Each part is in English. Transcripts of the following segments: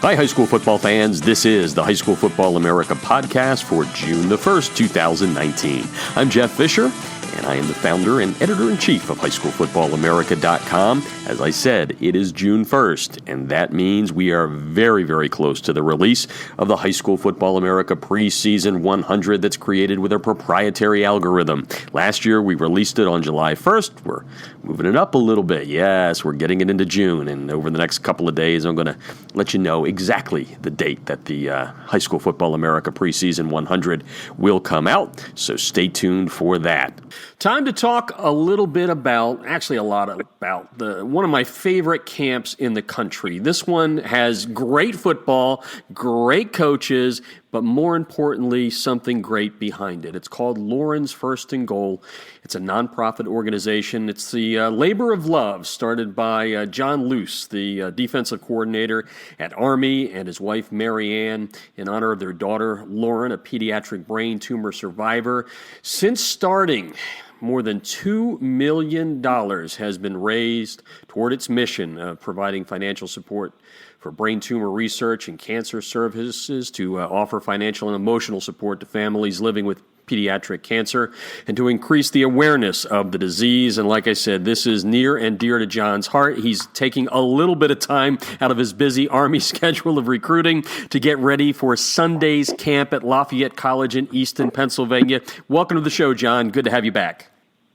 Hi, high school football fans. This is the High School Football America podcast for June the 1st, 2019. I'm Jeff Fisher, and I am the founder and editor-in-chief of highschoolfootballamerica.com. As I said, it is June 1st, and that means we are very, very close to the release of the High School Football America preseason 100 that's created with a proprietary algorithm. Last year, we released it on July 1st. We're moving it up a little bit. Yes, we're getting it into June, and over the next couple of days, I'm going to let you know exactly the date that the High School Football America preseason 100 will come out, so stay tuned for that. Time to talk a little bit about, actually a lot about, one of my favorite camps in the country. This one has great football, great coaches, but more importantly, something great behind it. It's called Lauren's First and Goal. It's a nonprofit organization. It's the labor of love started by John Loose, the defensive coordinator at Army, and his wife Marianne, in honor of their daughter Lauren, a pediatric brain tumor survivor. Since starting, more than $2 million has been raised toward its mission of providing financial support for brain tumor research and cancer services, to offer financial and emotional support to families living with pediatric cancer, and to increase the awareness of the disease. And like I said, this is near and dear to John's heart. He's taking a little bit of time out of his busy Army schedule of recruiting to get ready for Sunday's camp at Lafayette College in Easton, Pennsylvania. Welcome to the show, John. Good to have you back.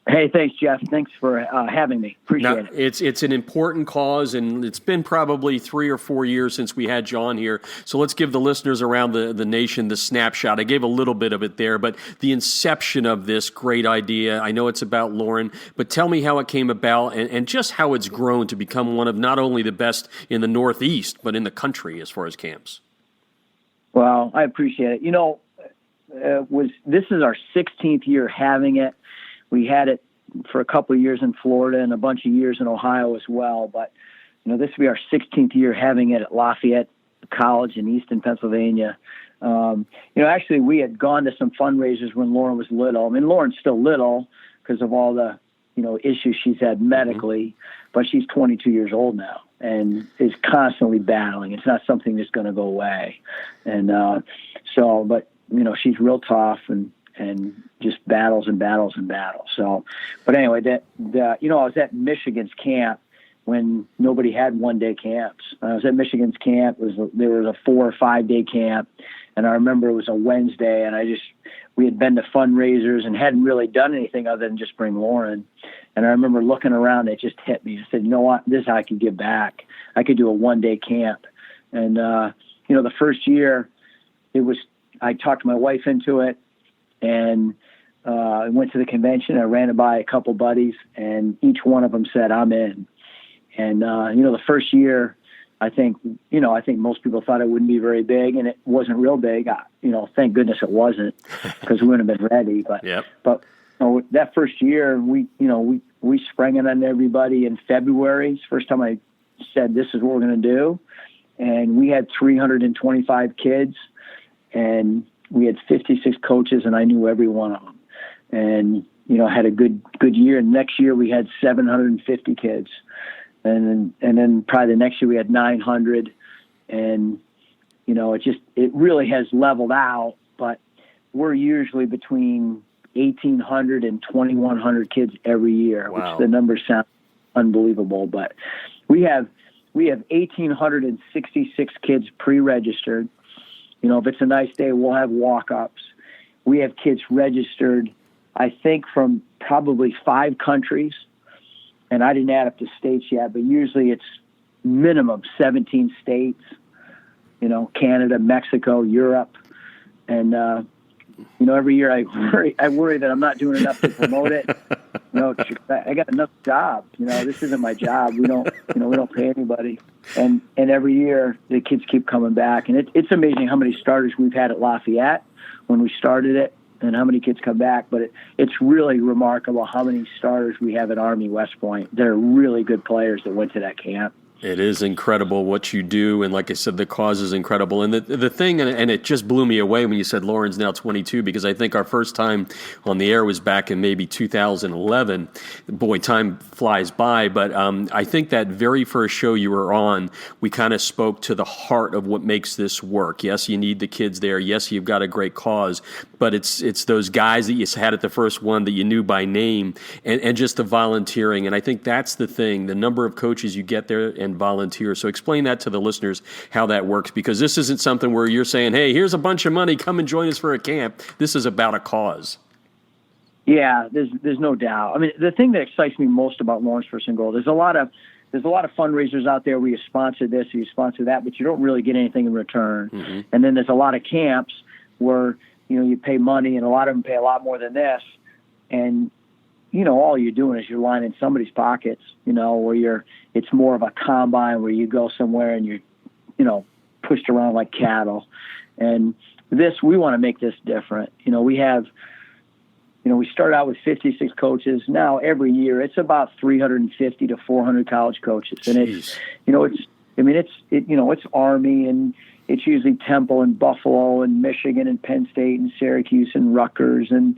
Hey, thanks, Jeff. Thanks for having me. Appreciate it. It's an important cause, and it's been probably 3 or 4 years since we had John here. So let's give the listeners around the nation the snapshot. I gave a little bit of it there, but the inception of this great idea, I know it's about Lauren, but tell me how it came about and just how it's grown to become one of not only the best in the Northeast, but in the country as far as camps. Well, I appreciate it. You know, this is our 16th year having it. We had it for a couple of years in Florida and a bunch of years in Ohio as well. But, you know, this will be our 16th year having it at Lafayette College in Easton, Pennsylvania. You know, actually, we had gone to some fundraisers when Lauren was little. I mean, Lauren's still little because of all the, you know, issues she's had medically, but she's 22 years old now and is constantly battling. It's not something that's going to go away. And but, you know, she's real tough and just battles and battles and battles. So, but anyway, you know, I was at Michigan's camp when nobody had one-day camps. I was at Michigan's camp. There was a 4 or 5 day camp, and I remember it was a Wednesday, and we had been to fundraisers and hadn't really done anything other than just bring Lauren. And I remember looking around, it just hit me. I said, you know what, this is how I could give back. I could do a one-day camp. And, you know, the first year I talked my wife into it. And I went to the convention. I ran it by a couple buddies, and each one of them said, I'm in. And, you know, the first year, I think most people thought it wouldn't be very big, and it wasn't real big. You know, thank goodness it wasn't, because we wouldn't have been ready. But, yep. But you know, that first year, we sprang it on everybody in February. It's the first time I said, this is what we're going to do. And we had 325 kids, and we had 56 coaches, and I knew every one of them. And, you know, had a good year. And next year we had 750 kids. And then probably the next year we had 900. And, you know, it really has leveled out, but we're usually between 1,800 and 2,100 kids every year, wow. Which the numbers sound unbelievable. But we have 1,866 kids pre-registered. You know, if it's a nice day, we'll have walk-ups. We have kids registered, I think, from probably 5 countries. And I didn't add up the states yet, but usually it's minimum 17 states, you know, Canada, Mexico, Europe. And, you know, every year I worry that I'm not doing enough to promote it. You know, I got enough jobs. You know, this isn't my job. We don't pay anybody. And every year the kids keep coming back. And it's amazing how many starters we've had at Lafayette when we started it and how many kids come back. But it's really remarkable how many starters we have at Army West Point. They're really good players that went to that camp. It is incredible what you do, and like I said, the cause is incredible. And the thing, and it just blew me away when you said Lauren's now 22, because I think our first time on the air was back in maybe 2011. Boy, time flies by, but I think that very first show you were on, we kind of spoke to the heart of what makes this work. Yes, you need the kids there. Yes, you've got a great cause, but it's those guys that you had at the first one that you knew by name, and just the volunteering. And I think that's the thing, the number of coaches you get there and volunteer. So explain that to the listeners, how that works, because this isn't something where you're saying, hey, here's a bunch of money, come and join us for a camp. This is about a cause. Yeah, there's no doubt. I mean, the thing that excites me most about Lawrence First and Goal, there's a lot of fundraisers out there where you sponsor this or you sponsor that, but you don't really get anything in return. Mm-hmm. And then there's a lot of camps where, you pay money, and a lot of them pay a lot more than this. And all you're doing is you're lining somebody's pockets, where it's more of a combine where you go somewhere and you're, pushed around like cattle. And we want to make this different. We start out with 56 coaches. Now every year it's about 350 to 400 college coaches. And it's Army, and it's usually Temple and Buffalo and Michigan and Penn State and Syracuse and Rutgers. And,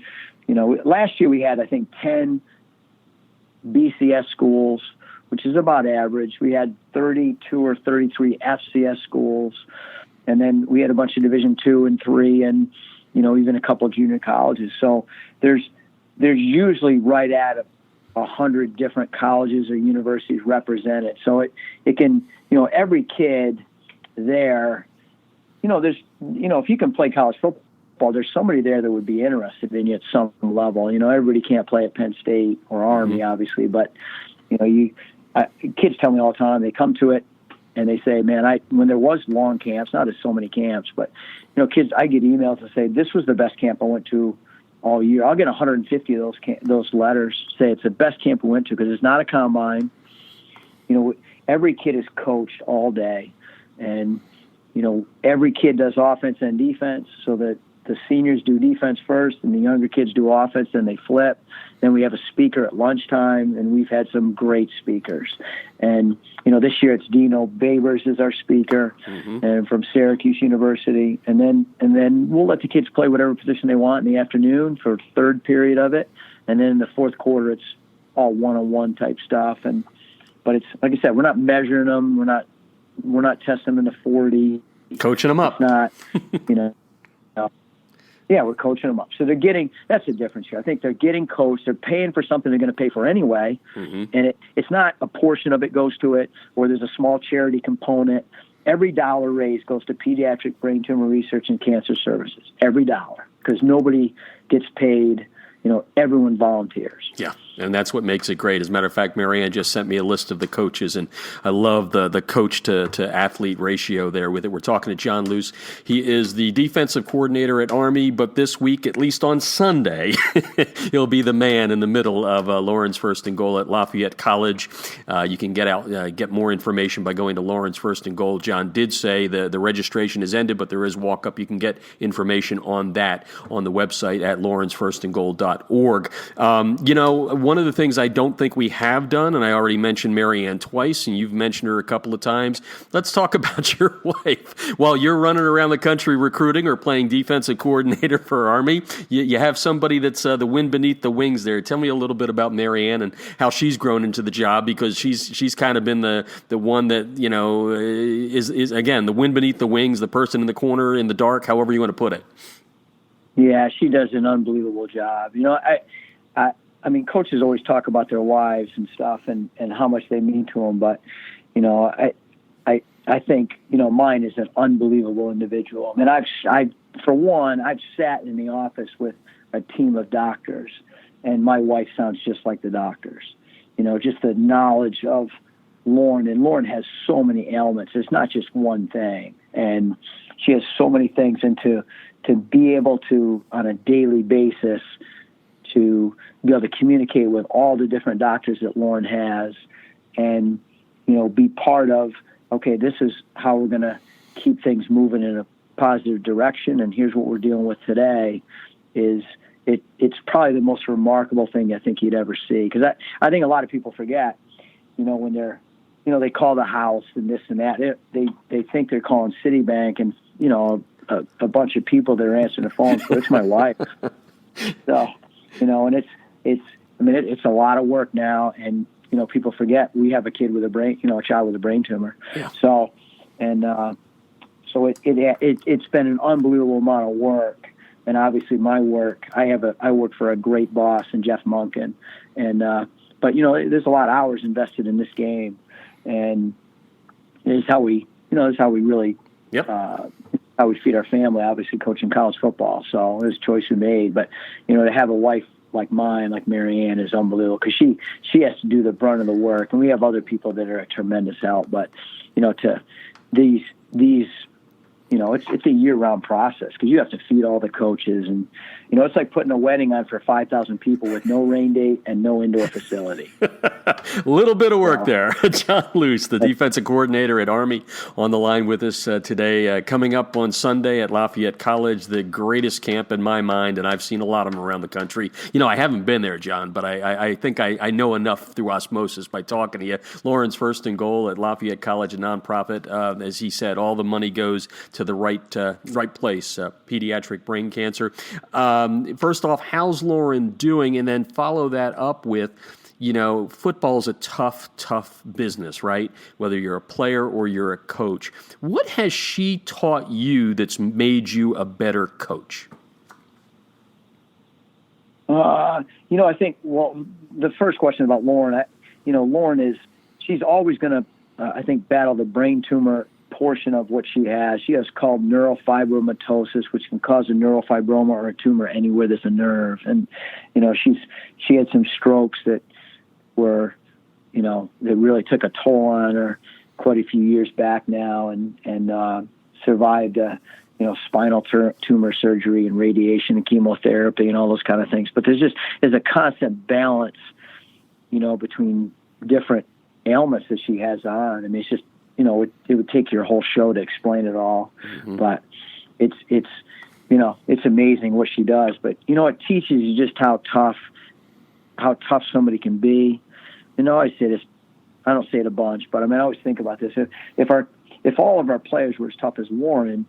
last year we had, I think, 10 BCS schools, which is about average. We had 32 or 33 FCS schools. And then we had a bunch of Division II and III, and, even a couple of junior colleges. So there's usually right at 100 different colleges or universities represented. So it can, every kid there, there's, if you can play college football, there's somebody there that would be interested in you at some level. Everybody can't play at Penn State or Army, mm-hmm. obviously, but kids tell me all the time, they come to it and they say, man, when there was long camps, not as so many camps, but kids, I get emails that say, this was the best camp I went to all year. I'll get 150 of those letters, say it's the best camp we went to, because it's not a combine. Every kid is coached all day, and every kid does offense and defense, so that the seniors do defense first and the younger kids do offense, then they flip. Then we have a speaker at lunchtime, and we've had some great speakers. And, this year it's Dino Babers is our speaker, mm-hmm. and from Syracuse University. And then we'll let the kids play whatever position they want in the afternoon for third period of it. And then in the fourth quarter, it's all one-on-one type stuff. But it's, like I said, we're not measuring them. We're not testing them in the 40. Coaching them up. It's not, Yeah, we're coaching them up. So that's the difference here. I think they're getting coached. They're paying for something they're going to pay for anyway. Mm-hmm. And it's not a portion of it goes to it, or there's a small charity component. Every dollar raised goes to pediatric brain tumor research and cancer services. Every dollar, because nobody gets paid. Everyone volunteers. Yeah, and that's what makes it great. As a matter of fact, Marianne just sent me a list of the coaches, and I love the coach to athlete ratio there with it. We're talking to John Loose. He is the defensive coordinator at Army, but this week, at least on Sunday, he'll be the man in the middle of Lawrence First and Goal at Lafayette College. You can get more information by going to Lawrence First and Goal. John did say the registration is ended, but there is walk-up. You can get information on that on the website at lawrencefirstandgoal.org. One of the things I don't think we have done, and I already mentioned Marianne twice, and you've mentioned her a couple of times. Let's talk about your wife. While you're running around the country recruiting or playing defensive coordinator for Army, you have somebody that's the wind beneath the wings there. Tell me a little bit about Marianne and how she's grown into the job, because she's kind of been the one that, is again, the wind beneath the wings, the person in the corner in the dark, however you want to put it. Yeah, she does an unbelievable job. I mean, coaches always talk about their wives and stuff and how much they mean to them. But, I think, mine is an unbelievable individual. I mean, I've sat in the office with a team of doctors, and my wife sounds just like the doctors. Just the knowledge of Lauren, and Lauren has so many ailments. It's not just one thing. And she has so many things, and to be able to, on a daily basis, to be able to communicate with all the different doctors that Lauren has, and, be part of, okay, this is how we're going to keep things moving in a positive direction, and here's what we're dealing with today, it's probably the most remarkable thing I think you'd ever see. Because I think a lot of people forget, when they're, they call the house and this and that. They think they're calling Citibank, and, a bunch of people that are answering the phone. So it's my wife. So, and it's a lot of work now. And, people forget we have a kid with a child with a brain tumor. Yeah. So, and, so it's been an unbelievable amount of work. And obviously my work, I work for a great boss in Jeff Munkin. And, but there's a lot of hours invested in this game, and it's how we really, Yep. How we feed our family, obviously coaching college football. So it was a choice we made, but, to have a wife like mine, like Marianne, is unbelievable, because she has to do the brunt of the work, and we have other people that are a tremendous help. But, to these, it's a year-round process, because you have to feed all the coaches, and it's like putting a wedding on for 5,000 people with no rain date and no indoor facility. A little bit of work there. John Loose, the defensive coordinator at Army, on the line with us today. Coming up on Sunday at Lafayette College, the greatest camp in my mind, and I've seen a lot of them around the country. I haven't been there, John, but I think I know enough through osmosis by talking to you. Lauren's First and Goal at Lafayette College, a nonprofit. As he said, all the money goes to the right place, pediatric brain cancer. First off, how's Lauren doing? And then follow that up with, football is a tough business, right? Whether you're a player or you're a coach. What has she taught you that's made you a better coach? I think, the first question about Lauren, Lauren she's always going to, battle the brain tumor portion of what she has. She has called neurofibromatosis, which can cause a neurofibroma or a tumor anywhere there's a nerve. And, she had some strokes that were, that really took a toll on her quite a few years back now, and survived, spinal tumor surgery and radiation and chemotherapy and all those kind of things. But there's a constant balance, between different ailments that she has on. I mean, it's just, it would take your whole show to explain it all. Mm-hmm. But it's amazing what she does. But, it teaches you just how tough somebody can be. I say this, I don't say it a bunch, but I always think about this. If all of our players were as tough as Lauren,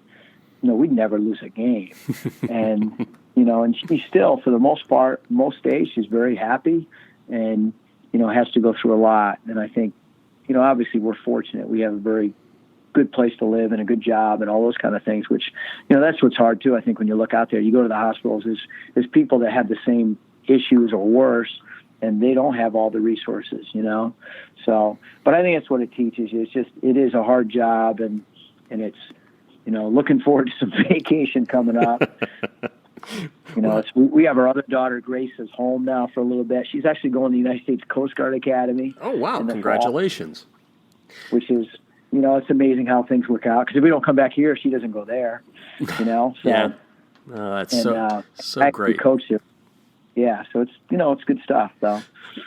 we'd never lose a game. And, and she still, for the most part, most days, she's very happy and, has to go through a lot. And I think, obviously we're fortunate. We have a very good place to live and a good job and all those kind of things, which, that's what's hard too. I think when you look out there, you go to the hospitals, there's people that have the same issues or worse, and they don't have all the resources, So, but I think that's what it teaches you. It is a hard job, and it's, looking forward to some vacation coming up. We have our other daughter, Grace, is home now for a little bit. She's actually going to the United States Coast Guard Academy. Oh, wow. Congratulations. Fall, which is, it's amazing how things work out. Because if we don't come back here, she doesn't go there, So, yeah. That's so great. Coach here. Yeah, so it's it's good stuff though.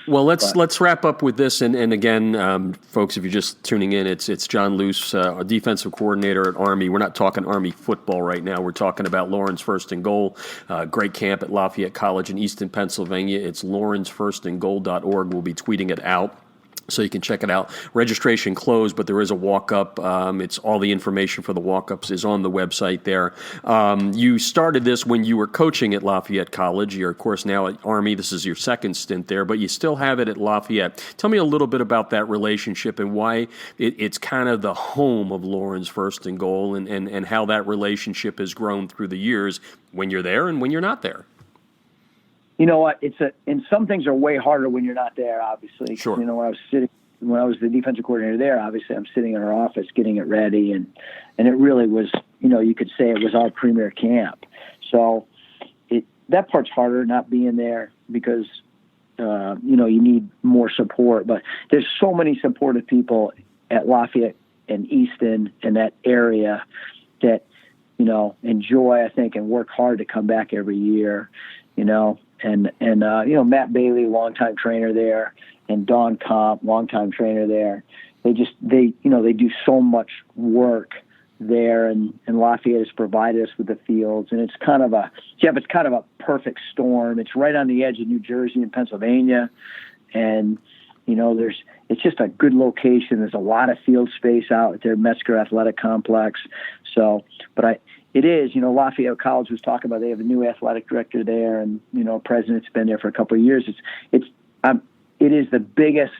Well, let's wrap up with this, and again, folks, if you're just tuning in, it's John Loose, a defensive coordinator at Army. We're not talking Army football right now. We're talking about Lauren's First and Goal, great camp at Lafayette College in Easton, Pennsylvania. It's lawrencefirstandgoal.org. We'll be tweeting it out, so you can check it out. Registration closed, but there is a walk-up. It's all the information for the walk-ups is on the website there. You started this when you were coaching at Lafayette College. You're, of course, now at Army. This is your second stint there, but you still have it at Lafayette. Tell me a little bit about that relationship and why it's kind of the home of Lauren's First and Goal, and how that relationship has grown through the years when you're there and when you're not there. You know what? And some things are way harder when you're not there, obviously. Sure. When I was the defensive coordinator there, obviously I'm sitting in our office getting it ready, and it really was, you could say it was our premier camp. So that part's harder, not being there, because, you need more support. But there's so many supportive people at Lafayette and Easton and that area that, enjoy, I think, and work hard to come back every year, And Matt Bailey, longtime trainer there, and Don Comp, longtime trainer there. They do so much work there, and Lafayette has provided us with the fields, and it's kind of a perfect storm. It's right on the edge of New Jersey and Pennsylvania, and It's just a good location. There's a lot of field space out at their Metzger Athletic Complex. So, but it is, Lafayette College was talking about, they have a new athletic director there, and, president's been there for a couple of years. It is the biggest,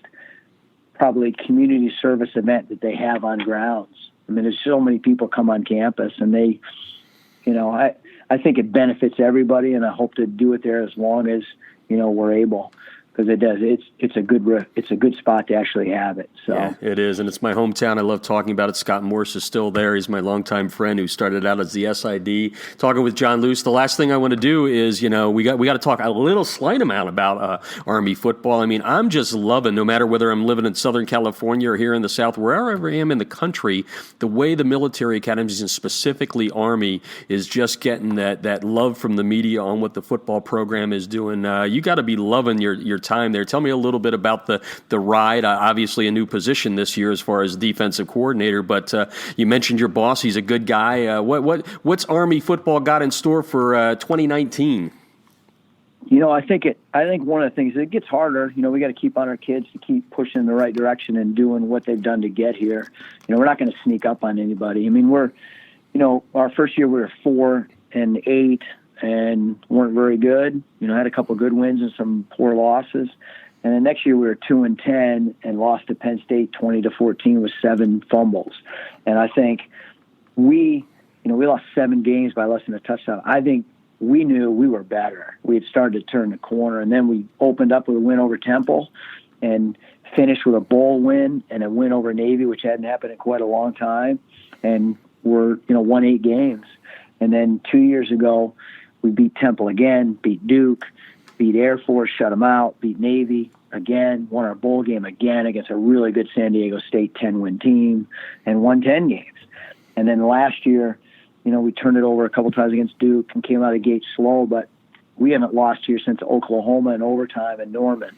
probably, community service event that they have on grounds. I mean, there's so many people come on campus, and they, I think it benefits everybody, and I hope to do it there as long as, we're able. Because it does. It's a good spot to actually have it. So yeah, it is, and it's my hometown. I love talking about it. Scott Morse is still there. He's my longtime friend who started out as the SID. Talking with John Loose. The last thing I want to do is, we got to talk a little slight amount about Army football. I mean, I'm just loving, no matter whether I'm living in Southern California or here in the South, wherever I am in the country, the way the military academies and specifically Army is just getting that love from the media on what the football program is doing. You got to be loving your time there. Tell me a little bit about the ride. Obviously a new position this year as far as defensive coordinator, but you mentioned your boss. He's a good guy. What's Army football got in store for 2019? I think one of the things, it gets harder. We got to keep on our kids to keep pushing in the right direction and doing what they've done to get here. We're not going to sneak up on anybody. I mean, our first year we were 4-8. And weren't very good. Had a couple of good wins and some poor losses. And then next year we were 2-10 and lost to Penn State 20-14 with 7 fumbles. And I think we lost 7 games by less than a touchdown. I think we knew we were better. We had started to turn the corner, and then we opened up with a win over Temple and finished with a bowl win and a win over Navy, which hadn't happened in quite a long time. And we're won 8 games. And then 2 years ago, we beat Temple again, beat Duke, beat Air Force, shut them out, beat Navy again, won our bowl game again against a really good San Diego State 10-win team, and won 10 games. And then last year, we turned it over a couple times against Duke and came out of the gate slow, but we haven't lost here since Oklahoma in overtime in Norman.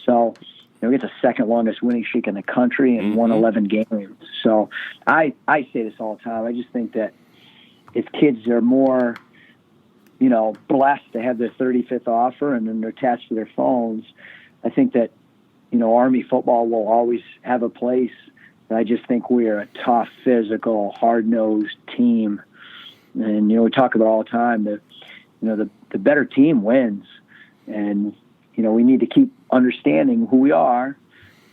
So, we get the second longest winning streak in the country and won 11 games. So I say this all the time. I just think that if kids are more blessed to have their 35th offer and then they're attached to their phones, I think that, Army football will always have a place. And I just think we are a tough, physical, hard-nosed team. And, we talk about all the time that, the better team wins. And, we need to keep understanding who we are,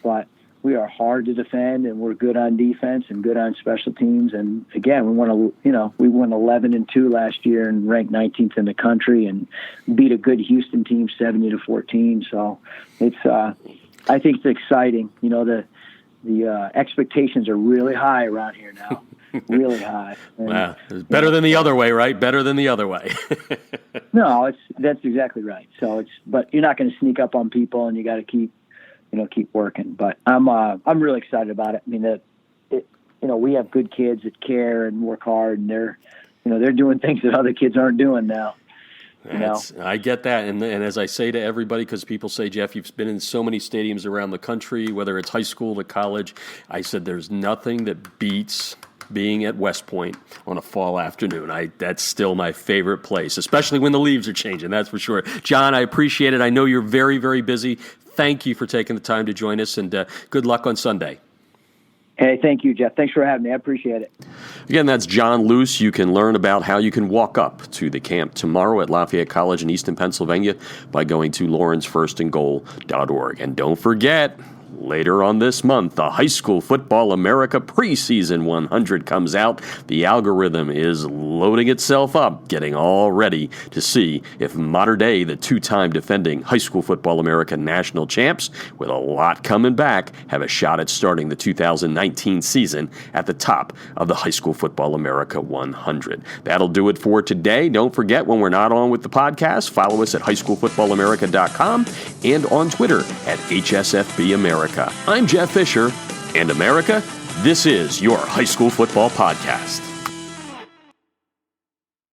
but we are hard to defend, and we're good on defense and good on special teams. And again, we won 11-2 last year and ranked 19th in the country, and beat a good Houston team 70-14. So it's, I think it's exciting. The expectations are really high around here now, really high. And, wow, it's better than the other way, right? Better than the other way. No, that's exactly right. So but you're not going to sneak up on people, and you got to keep working. But I'm really excited about it. I mean, we have good kids that care and work hard, and they're doing things that other kids aren't doing now. I get that, and as I say to everybody, because people say, Jeff, you've been in so many stadiums around the country, whether it's high school to college. I said there's nothing that beats being at West Point on a fall afternoon. That's still my favorite place, especially when the leaves are changing, that's for sure. John, I appreciate it. I know you're very, very busy. Thank you for taking the time to join us, and good luck on Sunday. Hey, thank you, Jeff. Thanks for having me. I appreciate it. Again, that's John Loose. You can learn about how you can walk up to the camp tomorrow at Lafayette College in Easton, Pennsylvania by going to lawrencefirstandgoal.org. And don't forget, later on this month, the High School Football America Preseason 100 comes out. The algorithm is loading itself up, getting all ready to see if Mater Dei, the 2-time defending High School Football America national champs, with a lot coming back, have a shot at starting the 2019 season at the top of the High School Football America 100. That'll do it for today. Don't forget, when we're not on with the podcast, follow us at highschoolfootballamerica.com and on Twitter at HSFB America. I'm Jeff Fisher, and America, this is your High School Football Podcast.